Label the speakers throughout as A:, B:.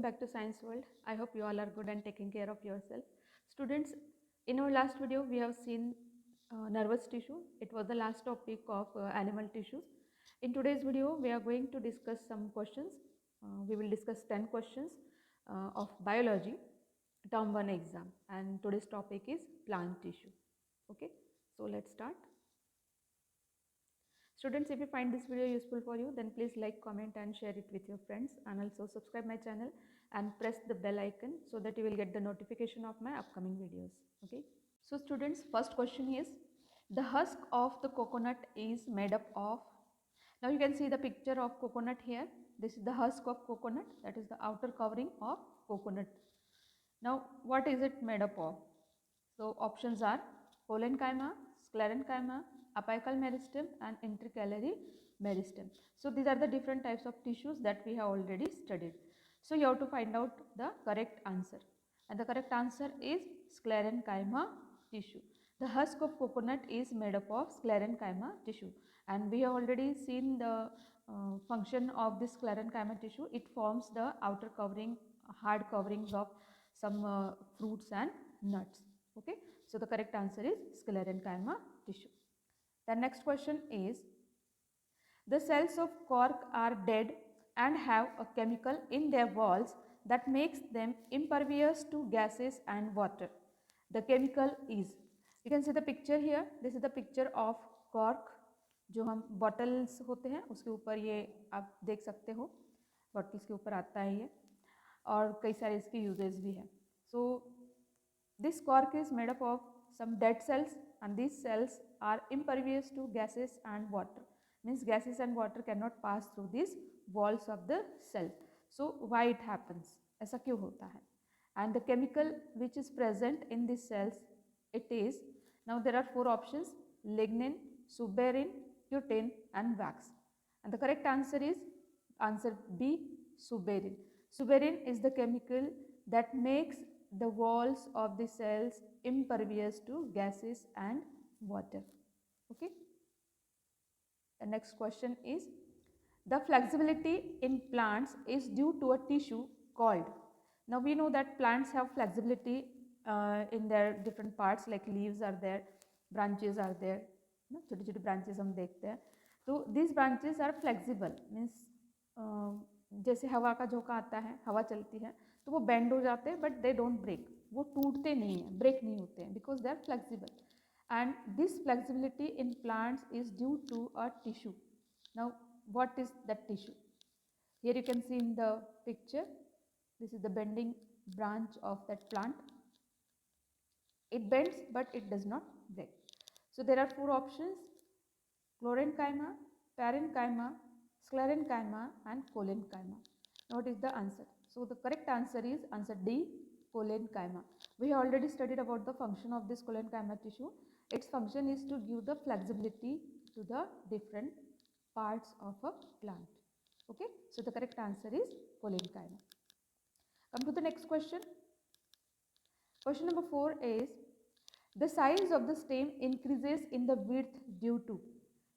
A: back to Science World. I hope you all are good and taking care of yourself. Students, in our last video, we have seen nervous tissue. It was the last topic of animal tissues. In today's video, we are going to discuss some questions. We will discuss 10 questions of biology, term 1 exam. And today's topic is plant tissue. Okay, so let's start. Students, if you find this video useful for you, then please like, comment and share it with your friends, and also subscribe my channel and press the bell icon so that you will get the notification of my upcoming videos. Okay. So students, first question is, the husk of the coconut is made up of. Now you can see the picture of coconut here. This is the husk of coconut, that is the outer covering of coconut. Now what is it made up of? So options are parenchyma, sclerenchyma, apical meristem and intercalary meristem. So these are the different types of tissues that we have already studied. So you have to find out the correct answer, and the correct answer is sclerenchyma tissue. The husk of coconut is made up of sclerenchyma tissue, and we have already seen the function of this sclerenchyma tissue. It forms the outer covering, hard coverings of some fruits and nuts. Okay, so the correct answer is sclerenchyma tissue. The next question is, the cells of cork are dead and have a chemical in their walls that makes them impervious to gases and water. The chemical is, you can see the picture here. This is the picture of cork. जो हम bottles होते हैं उसके ऊपर ये आप देख सकते हो, बॉटल्स के ऊपर आता है ये, और कई सारे इसके यूजेस भी हैं. So this cork is made up of some dead cells, and these cells are impervious to gases and water. Means gases and water cannot pass through these walls of the cell. So why it happens? ऐसा क्यों होता है? And the chemical which is present in these cells, it is, now there are 4 options: lignin, suberin, cutin and wax. And the correct answer is answer B, suberin. Suberin is the chemical that makes the walls of the cells impervious to gases and water. Okay. The next question is, the flexibility in plants is due to a tissue called. Now we know that plants have flexibility in their different parts, like leaves are there, branches are there, छोटे छोटे branches हम देखते हैं. तो these branches are flexible, means जैसे हवा का झोंका आता है, हवा चलती है तो वो बेंड हो जाते हैं, बट दे डोंट ब्रेक, वो टूटते नहीं हैं, ब्रेक नहीं होते हैं, because they are flexible. And this flexibility in plants is due to a tissue. Now what is that tissue? Here you can see in the picture, this is the bending branch of that plant. It bends but it does not break. So there are 4 options: chlorenchyma, parenchyma, sclerenchyma and parenchyma. Now what is the answer? So the correct answer is answer D, parenchyma. We have already studied about the function of this parenchyma tissue. Its function is to give the flexibility to the different parts of a plant. Okay, so the correct answer is parenchyma. Come to the next question. Question number 4 is, the size of the stem increases in the width due to.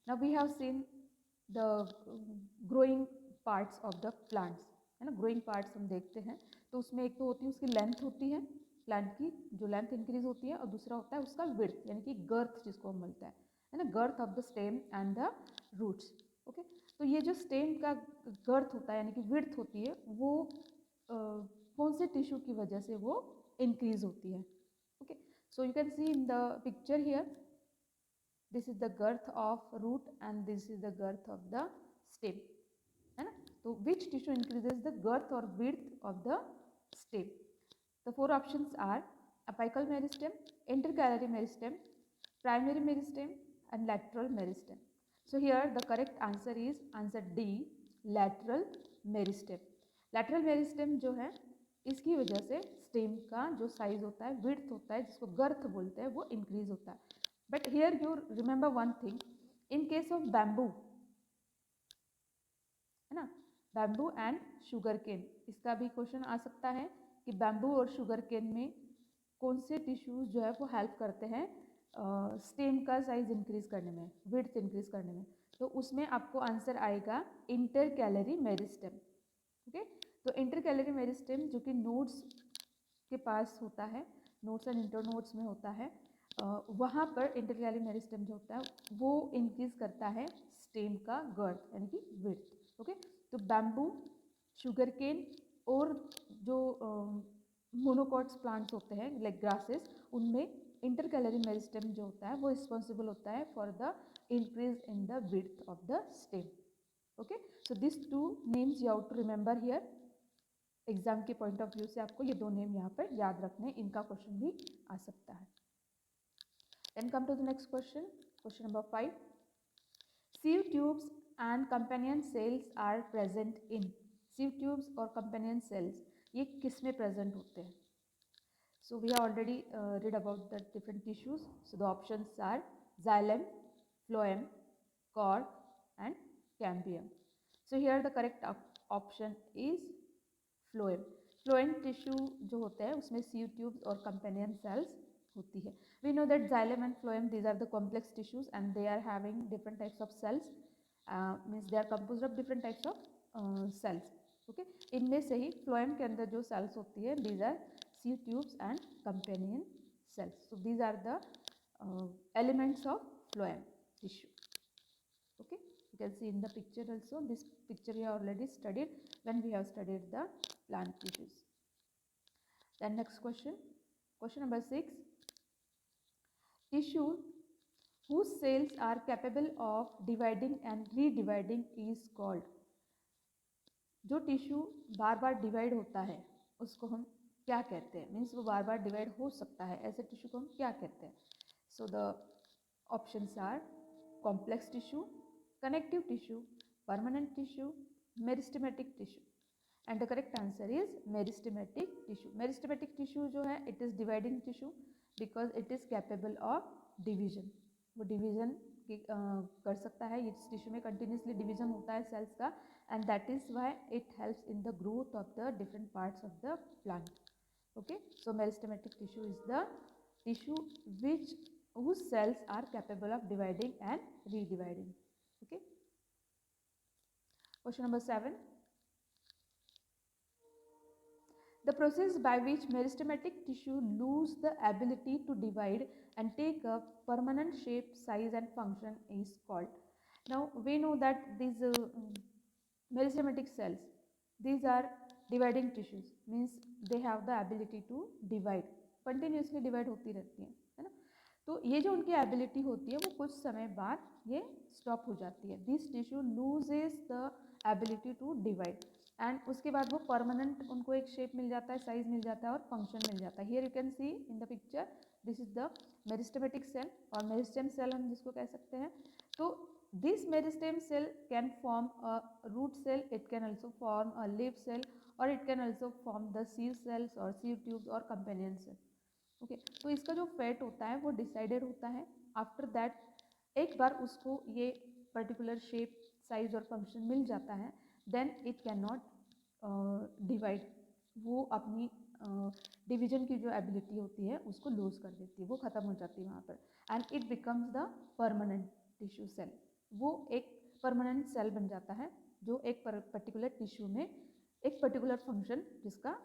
A: Now we have seen the growing parts of the plants, है ना. Growing parts हम देखते हैं तो उसमें एक तो होती है उसकी लेंथ होती है, प्लांट की जो लेंथ इंक्रीज होती है, और दूसरा होता है उसका विड्थ, यानी कि गर्थ जिसको हम बोलते हैं, है ना, girth of the stem and the roots. Okay, तो ये जो स्टेम का गर्थ होता है यानी कि विड्थ होती है, वो कौन से टिश्यू की वजह से वो इंक्रीज होती है. Okay, so you can see in the picture here, this is the girth of root and this is the girth of the stem, है ना. तो which tissue increases the girth और width of the stem? The 4 options are apical meristem, intercalary meristem, primary meristem and lateral meristem. So here the correct answer is answer D, lateral meristem. Lateral meristem जो है इसकी वजह से stem का जो size होता है, विड्थ होता है, जिसको गर्थ बोलते हैं, वो इंक्रीज होता है. But here you remember one thing, in case of bamboo, है ना, बैम्बू एंड शुगर केन, इसका भी क्वेश्चन आ सकता है कि बैम्बू और शुगर केन में कौन से टिश्यूज जो है वो हेल्प करते हैं स्टेम का साइज इंक्रीज करने में, विड्थ इंक्रीज करने में. तो उसमें आपको आंसर आएगा इंटरकैलरी मेरिस्टेम. ओके, तो इंटरकैलरी मेरिस्टेम जो कि नोड्स के पास होता है, नोड्स एंड इंटरनोड्स में होता है, वहाँ पर इंटरकैलरी मेरिस्टेम जो होता है वो इंक्रीज करता है स्टेम का गर्थ यानी कि विड्थ। ओके, तो बैम्बू, शुगर केन और जो मोनोकॉट्स प्लांट्स होते हैं लाइक ग्रासेस, उनमें इंटरकैलरी मेरिस्टेम जो होता है वो रिस्पॉन्सिबल होता है for the increase in the width of the stem. Okay, so this two names you have to remember here. Exam के पॉइंट ऑफ व्यू से आपको ये दो नेम यहाँ पर याद रखने, इनका क्वेश्चन भी आ सकता है। Then come to the next question, question number 5. Sieve tubes and companion cells are present in. Sieve tubes और companion cells ये किस में present होते हैं? So we have already read about the different tissues. So the options are xylem, phloem, cord and cambium. So here the correct option is phloem. Phloem tissue जो होता है उसमें sieve tubes और companion cells होती है। We know that xylem and phloem, these are the complex tissues and they are having different types of cells, means they are composed of different types of cells. Okay, इनमें से ही phloem के अंदर जो cells होती है, these are sieve tubes and companion cells. So these are the elements of phloem tissue. Okay, you can see in the picture also. This picture we have already studied when we have studied the plant tissues. Then next question, question number 6. Tissue whose cells are capable of dividing and redividing is called. जो tissue बार बार divide होता है उसको हम क्या कहते हैं, means वो बार बार divide हो सकता है, ऐसे टिश्यू को हम क्या कहते हैं? So the options are complex tissue, connective tissue, permanent tissue, meristematic tissue. And the correct answer is meristematic tissue. Meristematic tissue जो है it is dividing tissue because it is capable of division. वो division कर सकता है, इस tissue में continuously division होता है सेल्स का, and that is why it helps in the growth of the different parts of the plant. Okay, so meristematic tissue is the tissue which whose cells are capable of dividing and redividing. Okay, question number 7. The process by which meristematic tissue lose the ability to divide and take a permanent shape, size and function is called. Now we know that these meristematic cells, these are dividing tissues, means they have the ability to divide, continuously divide होती रहती हैं, है ना? तो ये जो उनकी ability होती है वो कुछ समय बाद ये स्टॉप हो जाती है। This tissue loses the ability to divide and उसके बाद वो परमानेंट उनको एक शेप मिल जाता है, साइज मिल जाता है और फंक्शन मिल जाता है। Here you can see in the picture, this is the meristematic cell और मेरिस्टेम सेल हम जिसको कह सकते हैं। तो this meristem cell can form a root cell, it can also form a leaf cell और it can also form the sieve cells और sieve tubes और कंपेनियन सेल। ओके, तो इसका जो फेट होता है वो डिसाइडेड होता है। आफ्टर दैट एक बार उसको ये पर्टिकुलर शेप, साइज और फंक्शन मिल जाता है, then it can not divide, वो अपनी डिवीजन की जो एबिलिटी होती है उसको लूज कर देती है, वो ख़त्म हो जाती है वहाँ पर, and it becomes the permanent tissue cell. वो एक परमानेंट सेल बन जाता है जो एक पर्टिकुलर टिश्यू में एक पर्टिकुलर फंक्शन जिसका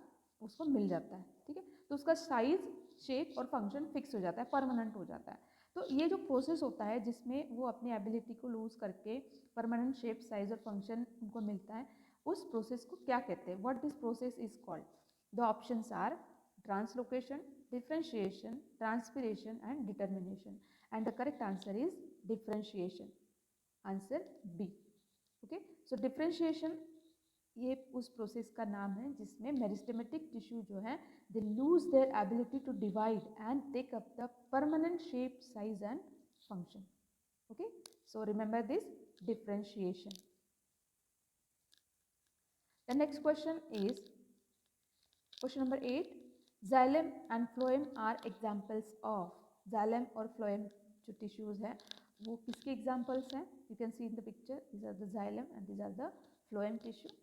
A: उसको मिल जाता है। ठीक है, तो उसका साइज, शेप और फंक्शन फिक्स हो जाता है, परमानेंट हो जाता है। तो ये जो प्रोसेस होता है जिसमें वो अपनी एबिलिटी को लूज करके परमानेंट शेप, साइज और फंक्शन उनको मिलता है, उस प्रोसेस को क्या कहते हैं? What this process is called? The options are translocation, differentiation, transpiration and determination, and the correct answer is differentiation, answer B. Okay, so differentiation ये उस प्रोसेस का नाम है जिसमें मेरिस्टेमेटिक टिश्यू जो है they lose their ability to divide and take up the permanent shape, size and function. Okay, so remember this differentiation. The next question is question number 8. Xylem and phloem are examples of. Xylem और phloem जो tissues है वो किसके examples हैं? You can see in the picture, these are the xylem and these are the phloem tissue.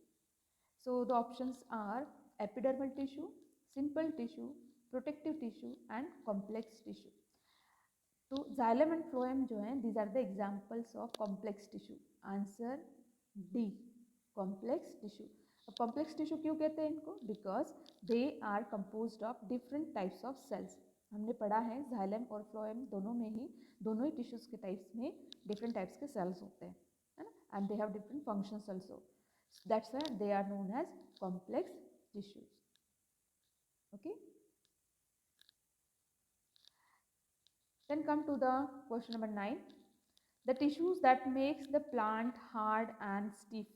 A: So the options are epidermal tissue, simple tissue, protective tissue and complex tissue. तो xylem and phloem जो हैं these are the examples of complex tissue. Answer D, complex tissue. Complex tissue क्यों कहते हैं इनको? Because they are composed of different types of cells. हमने पढ़ा है जाइलम और फ्लोएम दोनों ही टिश्यूज के टाइप्स में डिफरेंट टाइप्स के सेल्स होते हैं, है ना, and they have different functions also, that's why they are known as complex tissues. Okay, then come to the question number 9, the tissues that makes the plant hard and stiff।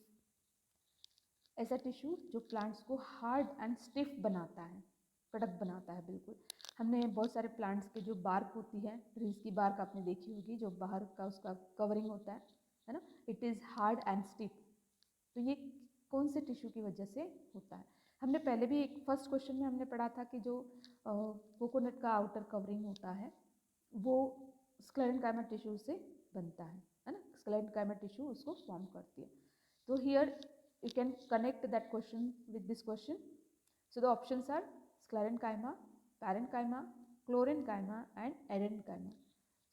A: ऐसा tissue जो plants को hard and stiff बनाता है, कड़क बनाता है बिल्कुल। हमने बहुत सारे प्लांट्स के जो बार्क होती है, ट्रीज की बार्क आपने देखी होगी, जो बाहर का उसका कवरिंग होता है ना, it is hard and stiff. तो ये कौन से टिश्यू की वजह से होता है? हमने पहले भी एक फर्स्ट क्वेश्चन में हमने पढ़ा था कि जो कोकोनट का आउटर कवरिंग होता है वो स्क्लेरेन्काइमा टिश्यू से बनता है ना, स्क्लेरेन्काइमा टिश्यू उसको फॉर्म करती है। तो here you can connect that question with this question. So the options are sclerenchyma, parenchyma, chlorenchyma and erenchyma.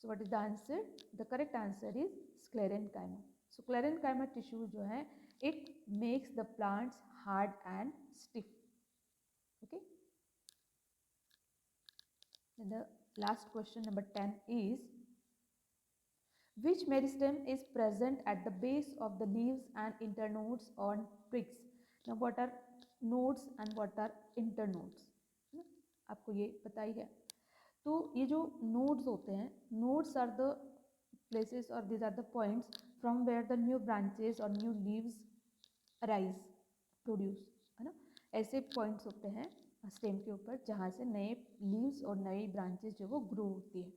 A: So what is the answer? The correct answer is sclerenchyma. So sclerenchyma tissue जो है it makes the plants hard and stiff. Okay. And the last question number 10 is, which meristem is present at the base of the leaves and internodes on twigs? Now what are nodes and what are internodes? आपको ये पता ही है। तो ये जो nodes होते हैं, nodes are the places or these are the points from where the new branches or new leaves arise, produce, है ना। ऐसे points होते हैं स्टेम के ऊपर जहाँ से नए leaves और नई branches जो वो grow होती है।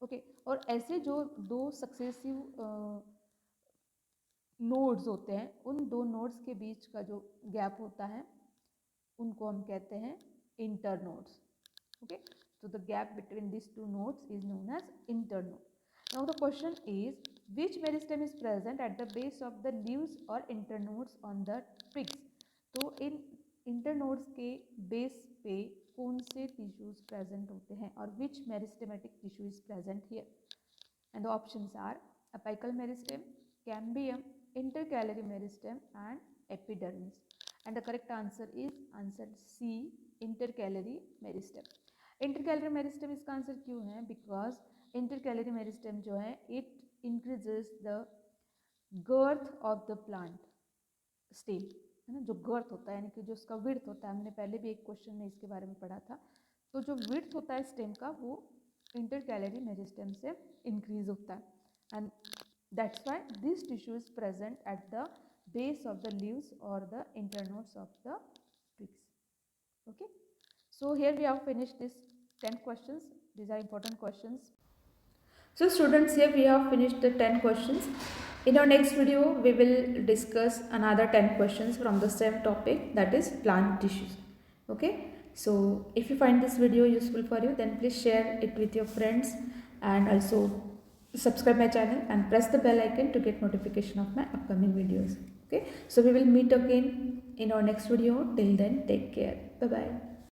A: ओके, और ऐसे जो दो सक्सेसिव नोड्स होते हैं, उन दो नोड्स के बीच का जो गैप होता है उनको हम कहते हैं internodes. Okay, so the gap between these two nodes is known as internode. Now the question is, which meristem is present at the base of the leaves or internodes on the twigs? तो इन internodes के base पे कौन से tissues present होते हैं और which meristematic tissue is present here? And the options are apical meristem, cambium, intercalary meristem and epidermis. And the correct answer is answer C, intercalary meristem. Intercalary meristem इसका आंसर क्यों है? बिकॉज इंटरकैलरी मेरिस्टेम जो है it increases the girth of the plant stem, है ना, जो गर्थ होता है यानी कि जो उसका विड्थ होता है, हमने पहले भी एक क्वेश्चन में इसके बारे में पढ़ा था। तो जो विड्थ होता है स्टेम का वो इंटरकैलरी मेरिस्टेम से इंक्रीज होता है and that's why this tissue is present at the base of the leaves और the internodes of the twigs. Okay, so here we have finished this 10 questions. These are important questions. So students, here we have finished the 10 questions. In our next video, we will discuss another 10 questions from the same topic, that is plant tissues. Okay, so if you find this video useful for you, then please share it with your friends and also subscribe my channel and press the bell icon to get notification of my upcoming videos. Okay, so we will meet again in our next video. Till then, take care. Bye bye.